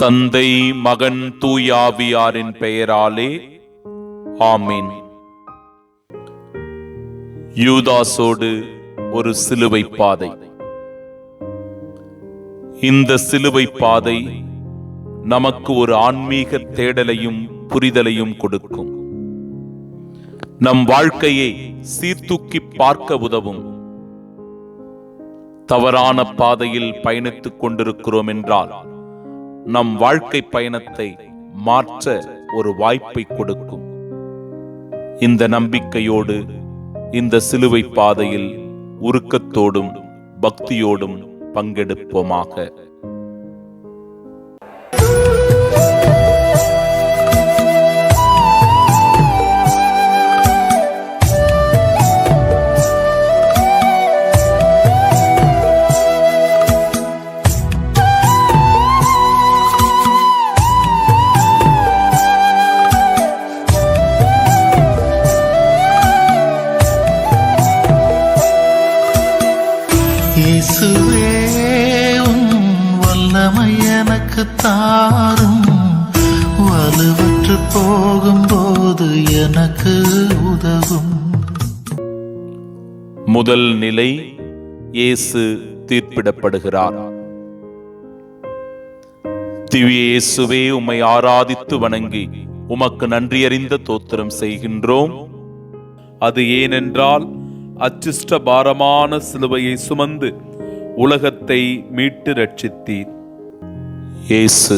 தந்தை, மகன், தூயாவியாரின் பெயராலே ஆமீன். யூதாசோடு ஒரு சிலுவை பாதை. இந்த சிலுவை பாதை நமக்கு ஒரு ஆன்மீக தேடலையும் புரிதலையும் கொடுக்கும். நம் வாழ்க்கையை சீர்தூக்கி பார்க்க உதவும். தவறான பாதையில் பயணித்துக் கொண்டிருக்கிறோம் என்றால் நம் வாழ்க்கை பயணத்தை மாற்ற ஒரு வாய்ப்பை கொடுக்கும். இந்த நம்பிக்கையோடு இந்த சிலுவை பாதையில் உருக்கத்தோடும் பக்தியோடும் பங்கெடுப்போமாக. இயேசுவே, உம் வல்லமை எனக்கு தாரும், வலுவற்று போகும்போது எனக்கு உதவும். முதல் நிலை, இயேசு தீர்ப்பிடப்படுகிறார். திவ்ய இயேசுவே, உம்மை ஆராதித்து வணங்கி உமக்கு நன்றியறிந்த தோத்திரம் செய்கின்றோம். அது ஏனென்றால் அச்சிஷ்ட பாரமான சிலுவையை சுமந்து உலகத்தை மீட்டு ரட்சித்தீர். இயேசு,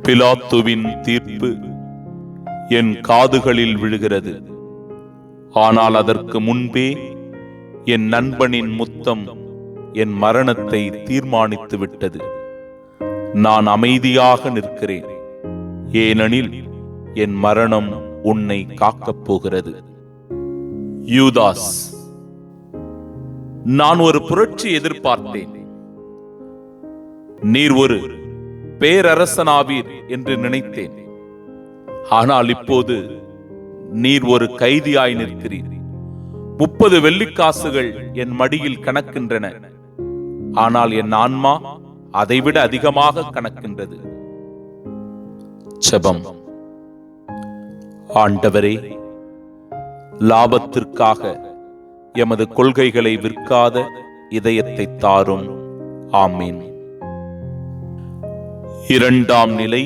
பிலாத்துவின் தீர்ப்பு என் காதுகளில் விழுகிறது. ஆனால் அதற்கு முன்பே என் நண்பனின் முத்தம் என் மரணத்தை தீர்மானித்து விட்டது. நான் அமைதியாக நிற்கிறேன், ஏனெனில் என் மரணம் உன்னை காக்கப் போகிறது. யூதாஸ், நான் ஒரு புரட்சி எதிர்பார்த்தேன். நீர் ஒரு பேரரசனாவீர் என்று நினைத்தேன். ஆனால் இப்போது நீர் ஒரு கைதியாய் நிற்கிறீர். 30 வெள்ளிக்காசுகள் என் மடியில் கணக்கின்றன. ஆனால் என் ஆன்மா அதைவிட அதிகமாக கணக்கின்றது. ஜெபம். ஆண்டவரே, லாபத்திற்காக எமது கொள்கைகளை விற்காத இதயத்தை தாரும். ஆமீன். இரண்டாம் நிலை,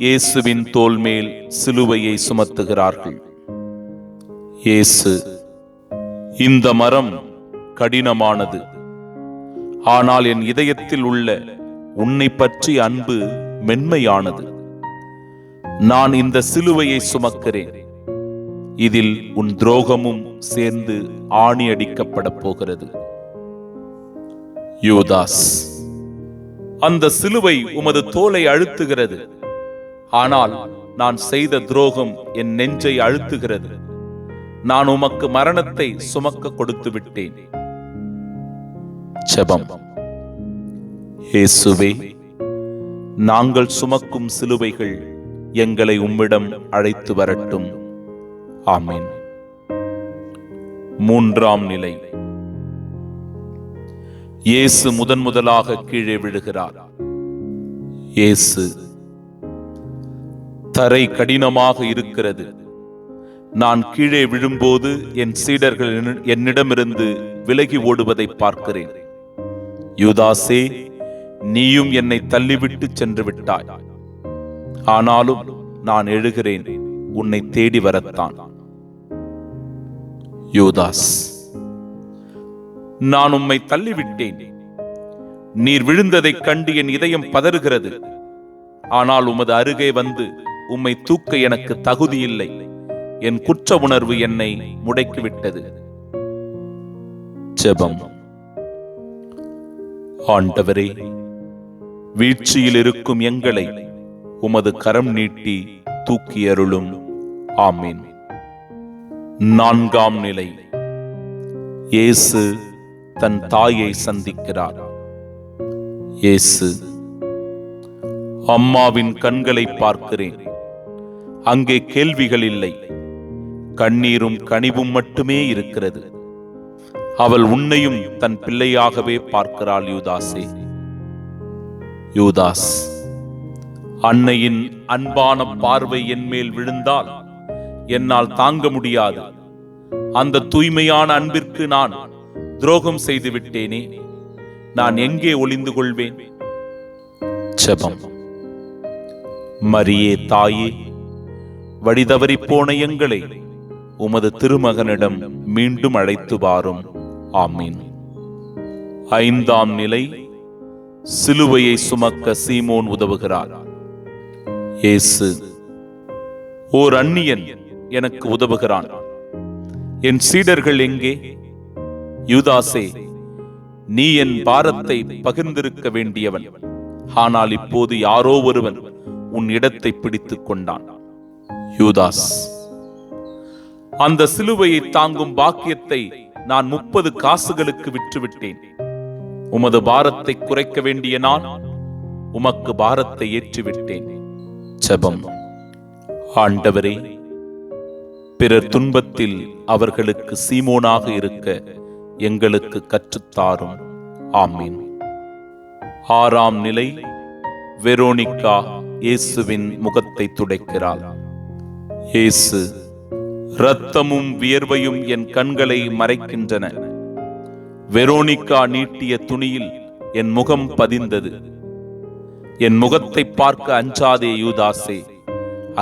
இயேசுவின் தோள் மேல் சிலுவையை சுமத்துகிறார்கள். இயேசு, இந்த மரம் கடினமானது, ஆனால் என் இதயத்தில் உள்ள உன்னை பற்றி அன்பு மென்மையானது. நான் இந்த சிலுவையை சுமக்கிறேன். இதில் உன் துரோகமும் சேர்ந்து ஆணி அடிக்கப்பட போகிறது. யூதாஸ், அந்த சிலுவை உமது தோலை அழுத்துகிறது. ஆனால் நான் செய்த துரோகம் என் நெஞ்சை அழுத்துகிறது. நான் உமக்கு மரணத்தை சுமக்க கொடுத்து விட்டேன். ஜெபம். இயேசுவே, நாங்கள் சுமக்கும் சிலுவைகள் எங்களை உம்மிடம் அழைத்து வரட்டும். ஆமீன். மூன்றாம் நிலை, இயேசு முதலாக கீழே விழுகிறார். இயேசு, தரை கடினமாக இருக்கிறது. நான் கீழே விழும்போது என் சீடர்கள் என்னிடமிருந்து விலகி ஓடுவதை பார்க்கிறேன். யூதாசே, நீயும் என்னை தள்ளிவிட்டு சென்று விட்டாய். ஆனாலும் நான் எழுகிறேன், உன்னை தேடி வரத்தான். யூதாஸ், நான் உம்மை தள்ளிவிட்டேன். நீர் விழுந்ததைக் கண்டு என் இதயம் பதறுகிறது. ஆனால் உமது அருகே வந்து உம்மை தூக்க எனக்கு தகுதியில்லை. என் குற்ற உணர்வு என்னை முடக்கிவிட்டது. ஜெபம். ஆண்டவரே, வீழ்ச்சியில் இருக்கும் எங்களை உமது கரம் நீட்டி தூக்கி அருளும். ஆமீன். நான்காம் நிலை, இயேசு தன் தாயை சந்திக்கிறார். இயேசு, அம்மாவின் கண்களை பார்க்கிறேன். அங்கே கேள்விகள் இல்லை, கண்ணீரும் கனிவும் மட்டுமே இருக்கிறது. அவள் உன்னையும் தன் பிள்ளையாகவே பார்க்கிறாள் யூதாசே. யூதாஸ். அன்னையின் அன்பான பார்வை என் மேல் விழுந்தால் என்னால் தாங்க முடியாது. அந்த தூய்மையான அன்பிற்கு நான் துரோகம் செய்து விட்டேனே, நான் எங்கே ஒளிந்து கொள்வேன்? ஜெபம். மரியே தாயே, வழிதவறி போன எங்களை உமது திருமகனிடம் மீண்டும் அழைத்து வாரும். ஆமீன். 5ஆம் நிலை, சிலுவையை சுமக்க சீமோன் உதவுகிறார். இயேசு, ஓர் அந்நியன் எனக்கு உதவுகிறான், என் சீடர்கள் எங்கே? யூதாசே, நீ என் பாரத்தை பகிர்ந்திருக்க வேண்டியவன், ஆனால் இப்போது யாரோ ஒருவன் உன் இடத்தை பிடித்துக் கொண்டான். யூதாஸ். அந்த சிலுவையை தாங்கும் பாக்கியத்தை நான் 30 காசுகளுக்கு விற்றுவிட்டேன். உமது பாரத்தை குறைக்க வேண்டிய நான் உமக்கு பாரத்தை ஏற்றிவிட்டேன். ஜெபம். ஆண்டவரே, பிறர் துன்பத்தில் அவர்களுக்கு சீமோனாக இருக்க எங்களுக்கு கற்றுத்தாரும். ஆமீன். 6ஆம் நிலை, வெரோனிகா இயேசுவின் முகத்தை துடைக்கிறாள். இயேசு, இரத்தமும் வியர்வையும் என் கண்களை மறைக்கின்றன. வெரோனிகா நீட்டிய துணியில் என் முகம் பதிந்தது. என் முகத்தை பார்க்க அஞ்சாதே யூதாசே,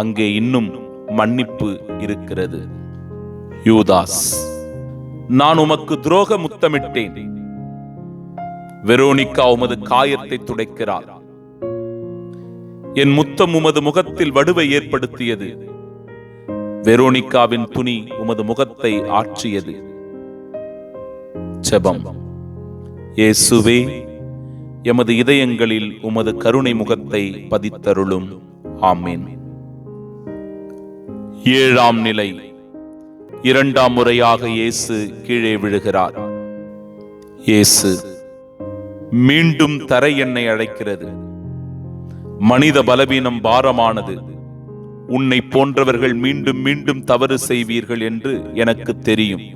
அங்கே இன்னும் மன்னிப்பு இருக்கிறது. யூதாஸ். நான் உமக்கு துரோக முத்தமிட்டேன். வெரோனிகா உமது காயத்தை துடைக்கிறார். என் முத்தம் உமது முகத்தில் வடுவை ஏற்படுத்தியது. வெரோனிகாவின் துணி உமது முகத்தை ஆற்றியது. ஜெபம். இயேசுவே, எமது இதயங்களில் உமது கருணை முகத்தை பதித்தருளும். ஆமீன். 7ஆம் நிலை, 2ஆம் முறையாக இயேசு கீழே விழுகிறார். இயேசு, மீண்டும் தரை என்னை அழைக்கிறது. மனித பலவீனம் பாரமானது. உன்னை போன்றவர்கள் மீண்டும் மீண்டும் தவறு செய்வீர்கள் என்று எனக்கு தெரியும்.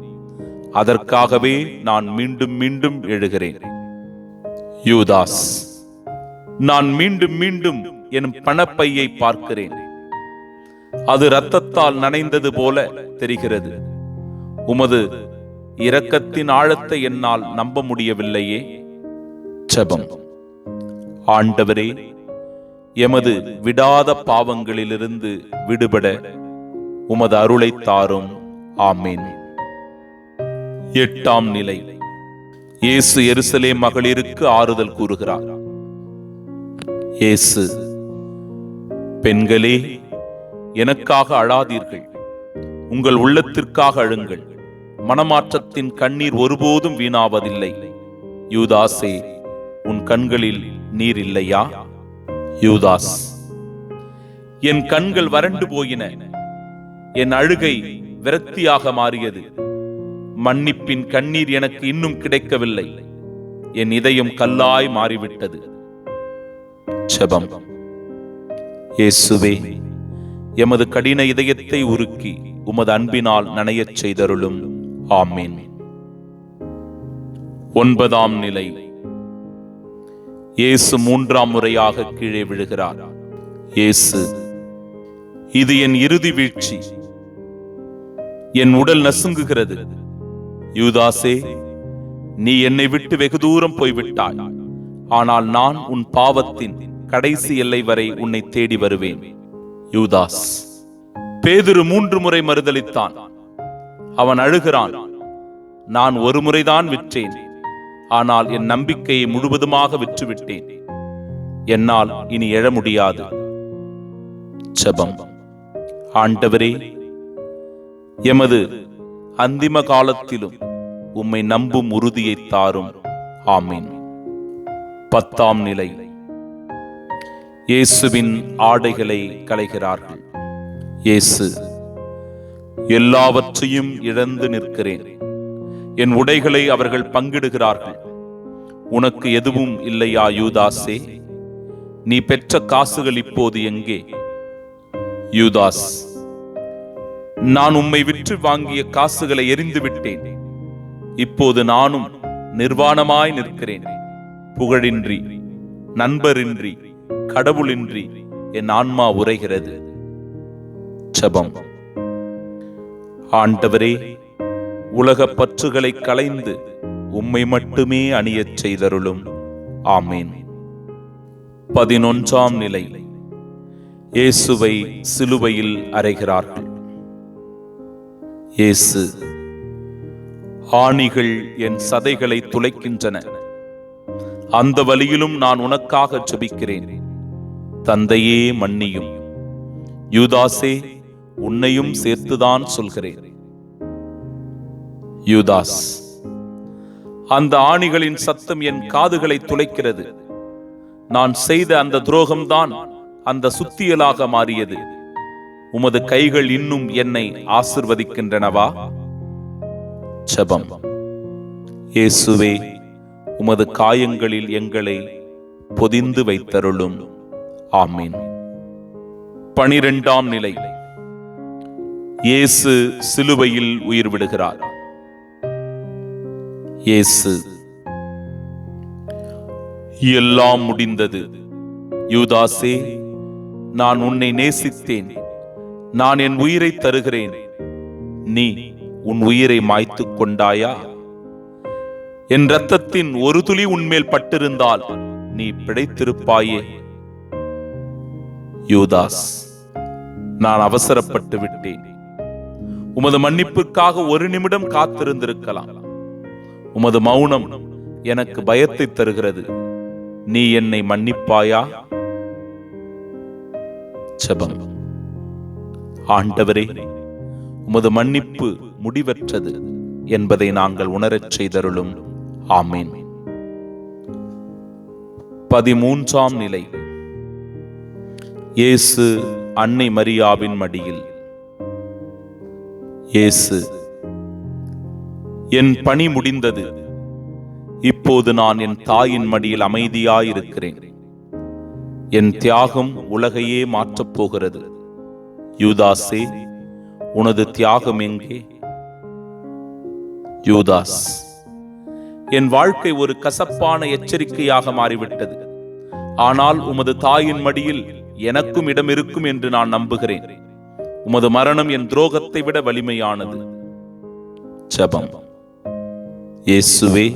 அதற்காகவே நான் மீண்டும் மீண்டும் எழுகிறேன். யூதாஸ். நான் மீண்டும் மீண்டும் என் பணப்பையை பார்க்கிறேன். அது இரத்தத்தால் நனைந்தது போல தெரிகிறது. உமது இரக்கத்தின் ஆழத்தை என்னால் நம்ப முடியவில்லையே. ஜெபம். ஆண்டவரே, எமது விடாத பாவங்களிலிருந்து விடுபட உமது அருளை தாரும். ஆமீன். 8ஆம் நிலை, இயேசு எருசலேம் மகளிருக்கு ஆறுதல் கூறுகிறார். இயேசு, பெண்களே, எனக்காக அழாதீர்கள், உங்கள் உள்ளத்திற்காக அழுங்கள். மனமாற்றத்தின் கண்ணீர் ஒருபோதும் வீணாவதில்லை. யூதாசே, உன் கண்களில் நீர் இல்லையா? யூதாஸ். என் கண்கள் வறண்டு போயின. என் அழுகை விரக்தியாக மாறியது. மன்னிப்பின் கண்ணீர் எனக்கு இன்னும் கிடைக்கவில்லை. என் இதயம் கல்லாய் மாறிவிட்டது. ஜெபம். இயேசுவே, எமது கடின இதயத்தை உருக்கி உமது அன்பினால் நனையச் செய்தருளும். ஆமீன். 9ஆம் நிலை, இயேசு 3ஆம் முறையாக கீழே விழுகிறார். இயேசு, இது என் இறுதி வீழ்ச்சி. என் உடல் நசுங்குகிறது. யூதாசே, நீ என்னை விட்டு வெகு தூரம் போய்விட்டாய். ஆனால் நான் உன் பாவத்தின் கடைசி எல்லை வரை உன்னை தேடி வருவேன். யூதாஸ். பேதுரு 3 முறை மறுதலித்தான். அவன் அழுகிறான். நான் ஒரு முறைதான் விற்றேன், ஆனால் என் நம்பிக்கையை முழுவதுமாக விற்றுவிட்டேன். என்னால் இனி எழ முடியாது. ஜெபம். ஆண்டவரே, எமது அந்திம காலத்திலும் உம்மை நம்பும் உறுதியை தாரும். ஆமீன். 10ஆம் நிலை, இயேசுவின் ஆடைகளை களைகிறார்கள். இயேசு, எல்லாவற்றையும் இழந்து நிற்கிறேன். என் உடைகளை அவர்கள் பங்கிடுகிறார்கள். உனக்கு எதுவும் இல்லையா யூதாசே? நீ பெற்ற காசுகள் இப்போது எங்கே? யூதாஸ். நான் உம்மை விற்று வாங்கிய காசுகளை எரிந்து விட்டேன். இப்போது நானும் நிர்வாணமாய் நிற்கிறேன், புகழின்றி. நண்பரின்றி கடவுளின்றி என் ஆன்மா உரைகிறது. ஜெபம். ஆண்டவரே, உலகப் பற்றுகளை களைந்து உம்மை மட்டுமே அணியச் செய்தருளும். ஆமேன். 11ஆம் நிலை. இயேசுவை சிலுவையில் அறைகிறார்கள். இயேசு: ஆணிகள் என் சதைகளை துளைக்கின்றன, அந்த வழியிலும் நான் உனக்காக ஜெபிக்கிறேன். தந்தையே மன்னியும். யூதாசே, உன்னையும் சேர்த்துதான் சொல்கிறேன். யூதாஸ்: அந்த ஆணிகளின் சத்தம் என் காதுகளை துளைக்கிறது. நான் செய்த அந்த துரோகம்தான் அந்த சுத்தியலாக மாறியது. உமது கைகள் இன்னும் என்னை ஆசிர்வதிக்கின்றனவா? ஜெபம். இயேசுவே, உமது காயங்களில் எங்களை பொதிந்து வைத்தருளும். ஆமீன். 12ஆம் நிலை. இயேசு சிலுவையில் உயிர் விடுகிறார். இயேசு: எல்லாம் முடிந்தது. யூதாசே, நான் உன்னை நேசித்தேன். நான் என் உயிரை தருகிறேன். நீ உன் உயிரை மாய்த்துக் கொண்டாயா? என் இரத்தத்தின் ஒரு துளி உன்மேல் பட்டிருந்தால் நீ பிழைத்திருப்பாயே. யூதாஸ்: நான் அவசரப்பட்டு விட்டேன். உமது மன்னிப்புக்காக ஒரு நிமிடம் காத்திருந்திருக்கலாம். உமது மௌனம் எனக்கு பயத்தை தருகிறது. நீ என்னை மன்னிப்பாயா? ஜெபம். ஆண்டவரே, உமது மன்னிப்பு முடிவற்றது என்பதை நாங்கள் உணரச் செய்தருளும். ஆமீன். 13ஆம் நிலை. இயேசு அன்னை மரியாவின் மடியில். இயேசு: என் பணி முடிந்தது. இப்போது நான் என் தாயின் மடியில் அமைதியாயிருக்கிறேன். என் தியாகம் உலகையே மாற்றப் போகிறது. யூதாசே, உனது தியாகம் எங்கே? யூதாஸ்: என் வாழ்க்கை ஒரு கசப்பான எச்சரிக்கையாக மாறிவிட்டது. ஆனால் உமது தாயின் மடியில் எனக்கும் இடம் இருக்கும் என்று நான் நம்புகிறேன். உமது மரணம் என் துரோகத்தை விட வலிமையானது. ஜெபம். இயேசுவே,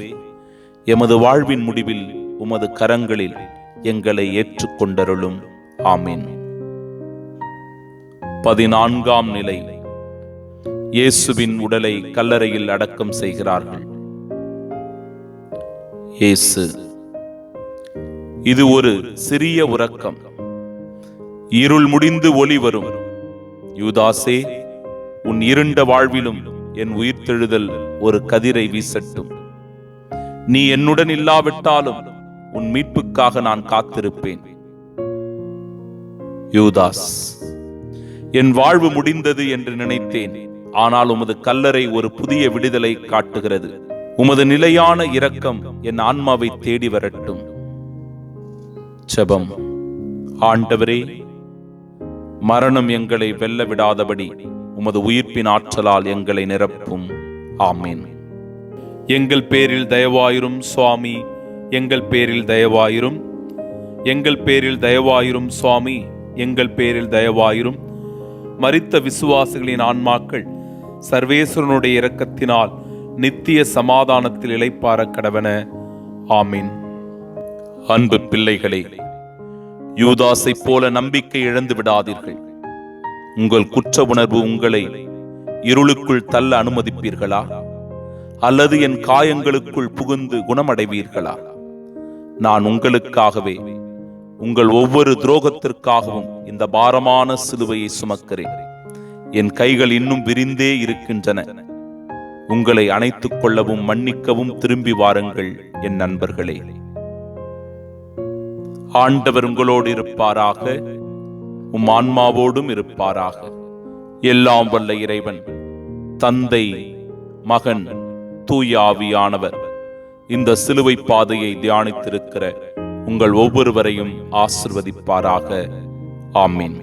எமது வாழ்வின் முடிவில் உமது கரங்களில் எங்களை ஏற்றுக்கொண்டருளும். ஆமீன். 14ஆம் நிலை. இயேசுவின் உடலை கல்லறையில் அடக்கம் செய்கிறார்கள். இயேசு: இது ஒரு சிறிய உறக்கம். இருள் முடிந்து ஒளி வரும். யூதாசே, உன் இருண்ட வாழ்விலும் என் உயிர்த்தெழுதல் ஒரு கதிரை வீசட்டும். நீ என்னுடன் இல்லாவிட்டாலும் உன் மீட்புக்காக நான் காத்திருப்பேன். யூதாஸ்: என் வாழ்வு முடிந்தது என்று நினைத்தேன். ஆனால் உமது கல்லறை ஒரு புதிய விடுதலை காட்டுகிறது. உமது நிலையான இரக்கம் என் ஆன்மாவை தேடி வரட்டும். ஜெபம். ஆண்டவரே, மரணம் எங்களை வெல்ல விடாதபடி உமது உயிர்ப்பின் ஆற்றலால் எங்களை நிரப்பும். ஆமீன். எங்கள் பேரில் தயவாயிரும் சுவாமி, எங்கள் பேரில் தயவாயிரும். எங்கள் பேரில் தயவாயிரும் சுவாமி, எங்கள் பேரில் தயவாயிரும். மரித்த விசுவாசிகளின் ஆன்மாக்கள் சர்வேஸ்வரனுடைய இரக்கத்தினால் நித்திய சமாதானத்தில் இளைப்பாற கடவன. ஆமீன். அன்பு பிள்ளைகளே, யூதாசை போல நம்பிக்கை இழந்து விடாதீர்கள். உங்கள் குற்ற உணர்வு உங்களை இருளுக்குள் தள்ள அனுமதிப்பீர்களா? அல்லது என் காயங்களுக்குள் புகுந்து குணமடைவீர்களா? நான் உங்களுக்காகவே, உங்கள் ஒவ்வொரு துரோகத்திற்காகவும் இந்த பாரமான சிலுவையை சுமக்கிறேன். என் கைகள் இன்னும் விரிந்தே இருக்கின்றன. உங்களை அணைத்துக் கொள்ளவும் மன்னிக்கவும் திரும்பி வாருங்கள் என் நண்பர்களே. ஆண்டவர் உங்களோடு இருப்பாராக, உம் ஆன்மாவோடும் இருப்பாராக. எல்லாம் வல்ல இறைவன், தந்தை, மகன், தூய ஆவியானவர் இந்த சிலுவை பாதையை தியானித்திருக்கிற உங்கள் ஒவ்வொருவரையும் ஆசிர்வதிப்பாராக. ஆமீன்.